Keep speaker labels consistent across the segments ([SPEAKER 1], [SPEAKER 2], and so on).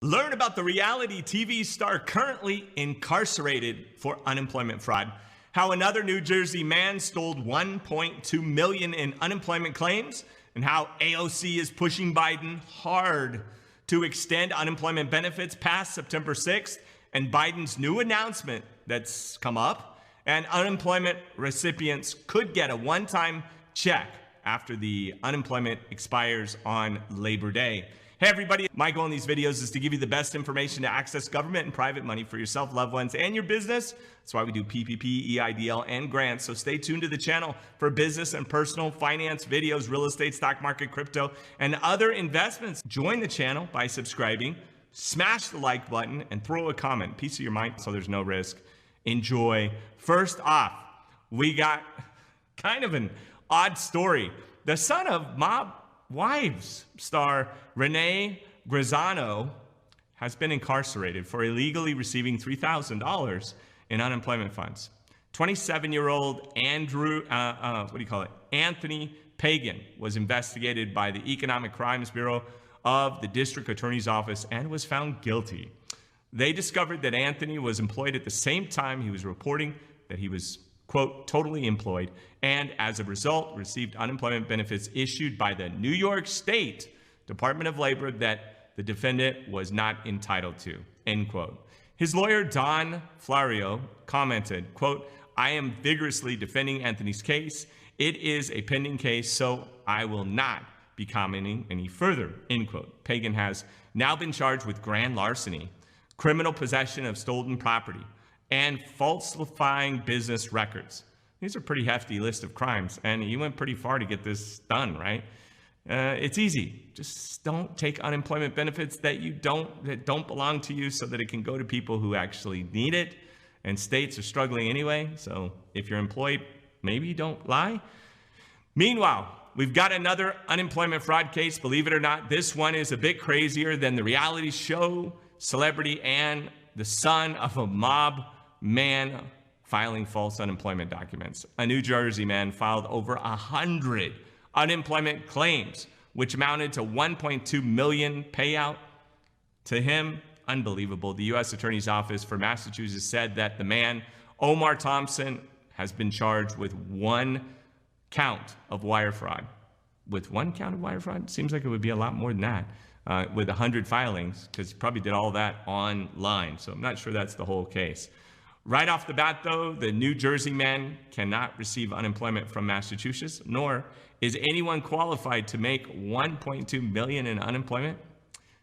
[SPEAKER 1] Learn about the reality TV star currently incarcerated for unemployment fraud. How another New Jersey man stole $1.2 million in unemployment claims, and how AOC is pushing Biden hard to extend unemployment benefits past September 6th, and Biden's new announcement that's come up, and unemployment recipients could get a one-time check after the unemployment expires on Labor Day. Hey everybody, my goal in these videos is to give you the best information to access government and private money for yourself, loved ones, and your business. That's why we do PPP, EIDL, and grants. So stay tuned to the channel for business and personal finance videos, real estate, stock market, crypto, and other investments. Join the channel by subscribing, smash the like button, and throw a comment. Peace of your mind so there's no risk. Enjoy. First off, we got kind of an odd story. The son of Mob Wives star Renee Grazzano has been incarcerated for illegally receiving $3,000 in unemployment funds. 27-year-old Anthony Pagan was investigated by the Economic Crimes Bureau of the District Attorney's Office and was found guilty. They discovered that Anthony was employed at the same time he was reporting that he was, quote, totally employed, and as a result received unemployment benefits issued by the New York State Department of Labor that the defendant was not entitled to, end quote. His lawyer, Don Florio, commented, quote, I am vigorously defending Anthony's case. It is a pending case, so I will not be commenting any further, end quote. Pagan has now been charged with grand larceny, criminal possession of stolen property, and falsifying business records. These are a pretty hefty list of crimes, and he went pretty far to get this done, right? It's easy. Just don't take unemployment benefits that don't belong to you so that it can go to people who actually need it, and states are struggling anyway, so if you're employed, maybe don't lie. Meanwhile, we've got another unemployment fraud case. Believe it or not, this one is a bit crazier than the reality show celebrity and the son of a mob man filing false unemployment documents. A New Jersey man filed over 100 unemployment claims, which amounted to $1.2 million payout to him. Unbelievable. The U.S. Attorney's Office for Massachusetts said that the man, Omar Thompson, has been charged with one count of wire fraud. With one count of wire fraud? Seems like it would be a lot more than that. With 100 filings, because he probably did all that online. So I'm not sure that's the whole case. Right off the bat, though, the New Jersey man cannot receive unemployment from Massachusetts, nor is anyone qualified to make $1.2 million in unemployment.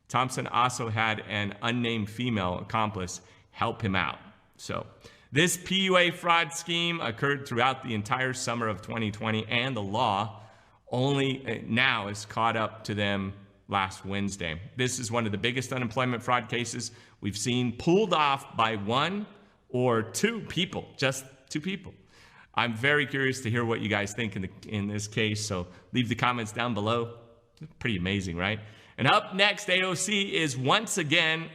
[SPEAKER 1] Thompson also had an unnamed female accomplice help him out. So this PUA fraud scheme occurred throughout the entire summer of 2020, and the law only now is caught up to them last Wednesday. This is one of the biggest unemployment fraud cases we've seen, pulled off by one or two people, just two people. I'm very curious to hear what you guys think in this case, so leave the comments down below. Pretty amazing, right? And up next, AOC is once again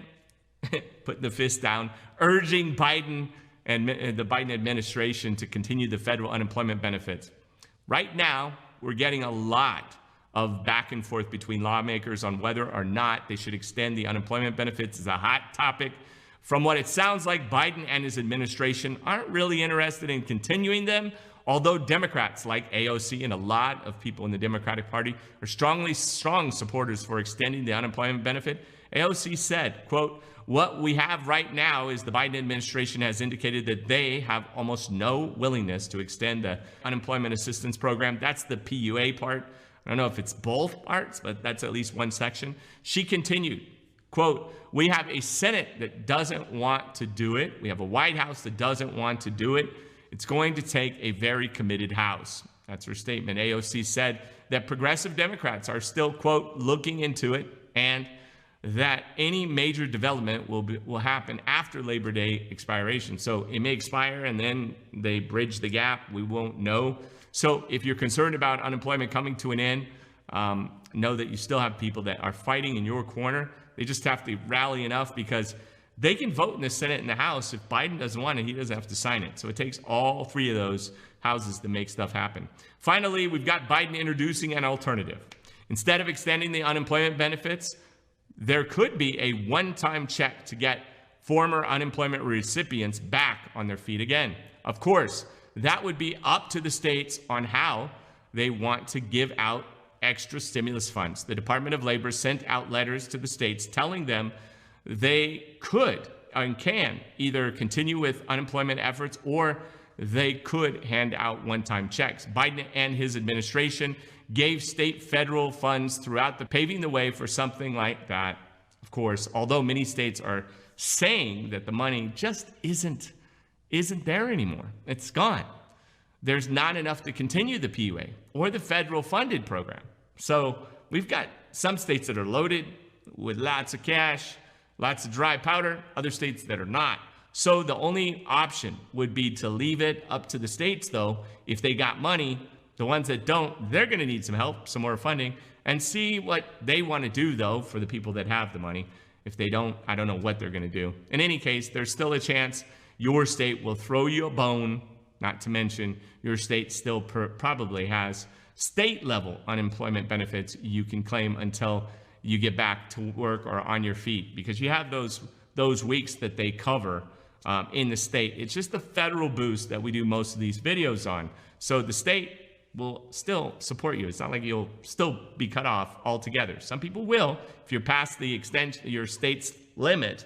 [SPEAKER 1] putting the fist down, urging Biden and the Biden administration to continue the federal unemployment benefits. Right now, we're getting a lot of back and forth between lawmakers on whether or not they should extend the unemployment benefits. It's a hot topic. From what it sounds like, Biden and his administration aren't really interested in continuing them, although Democrats like AOC and a lot of people in the Democratic Party are strong supporters for extending the unemployment benefit. AOC said, quote, what we have right now is the Biden administration has indicated that they have almost no willingness to extend the unemployment assistance program. That's the PUA part. I don't know if it's both parts, but that's at least one section. She continued, quote, we have a Senate that doesn't want to do it. We have a White House that doesn't want to do it. It's going to take a very committed House. That's her statement. AOC said that progressive Democrats are still, quote, looking into it, and that any major development will happen after Labor Day expiration. So it may expire and then they bridge the gap. We won't know. So if you're concerned about unemployment coming to an end, know that you still have people that are fighting in your corner. They just have to rally enough, because they can vote in the Senate and the House. If Biden doesn't want it, he doesn't have to sign it. So it takes all three of those houses to make stuff happen. Finally, we've got Biden introducing an alternative. Instead of extending the unemployment benefits, there could be a one-time check to get former unemployment recipients back on their feet again. Of course, that would be up to the states on how they want to give out extra stimulus funds. The Department of Labor sent out letters to the states telling them they could and can either continue with unemployment efforts or they could hand out one-time checks. Biden and his administration gave state federal funds throughout paving the way for something like that. Of course, although many states are saying that the money just isn't there anymore. It's gone. There's not enough to continue the PUA or the federal funded program. So we've got some states that are loaded with lots of cash, lots of dry powder, other states that are not. So the only option would be to leave it up to the states, though. If they got money, the ones that don't, they're going to need some help, some more funding, and see what they want to do, though, for the people that have the money. If they don't, I don't know what they're going to do. In any case, there's still a chance your state will throw you a bone, not to mention your state still probably has state-level unemployment benefits you can claim until you get back to work or on your feet, because you have those weeks that they cover in the state. It's just the federal boost that we do most of these videos on. So the state will still support you. It's not like you'll still be cut off altogether. Some people will if you're past the your state's limit,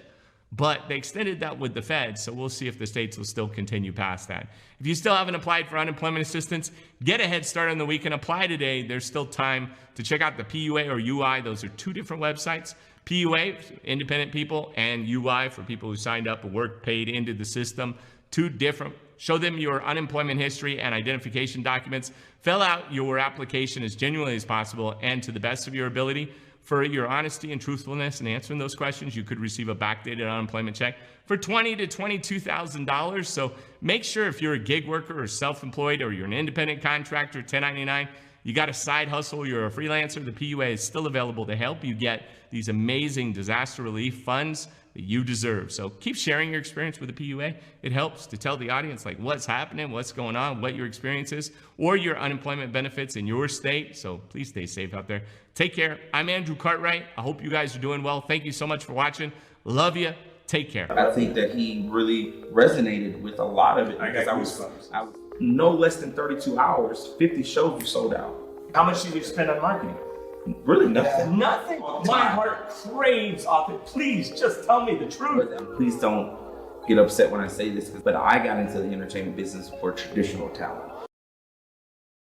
[SPEAKER 1] but they extended that with the Fed, so we'll see if the states will still continue past that. If you still haven't applied for unemployment assistance, get a head start on the week and apply today. There's still time to check out the PUA or UI. Those are two different websites. PUA, independent people, and UI for people who signed up and worked paid into the system. Two different. Show them your unemployment history and identification documents. Fill out your application as genuinely as possible and to the best of your ability. For your honesty and truthfulness in answering those questions, you could receive a backdated unemployment check for $20,000 to $22,000. So make sure if you're a gig worker or self-employed or you're an independent contractor, 1099, you got a side hustle, you're a freelancer, the PUA is still available to help you get these amazing disaster relief funds that you deserve. So keep sharing your experience with the PUA. It helps to tell the audience like what's happening, what's going on, what your experience is, or your unemployment benefits in your state. So please stay safe out there. Take care. I'm Andrew Cartwright. I hope you guys are doing well. Thank you so much for watching. Love you. Take care.
[SPEAKER 2] I think that he really resonated with a lot of it because I was no less than 32 hours, 50 shows were sold out.
[SPEAKER 3] How much did you spend on marketing?
[SPEAKER 2] Really nothing.
[SPEAKER 3] Nothing? My heart craves off it. Please, just tell me the truth.
[SPEAKER 2] Please don't get upset when I say this, but I got into the entertainment business for traditional talent.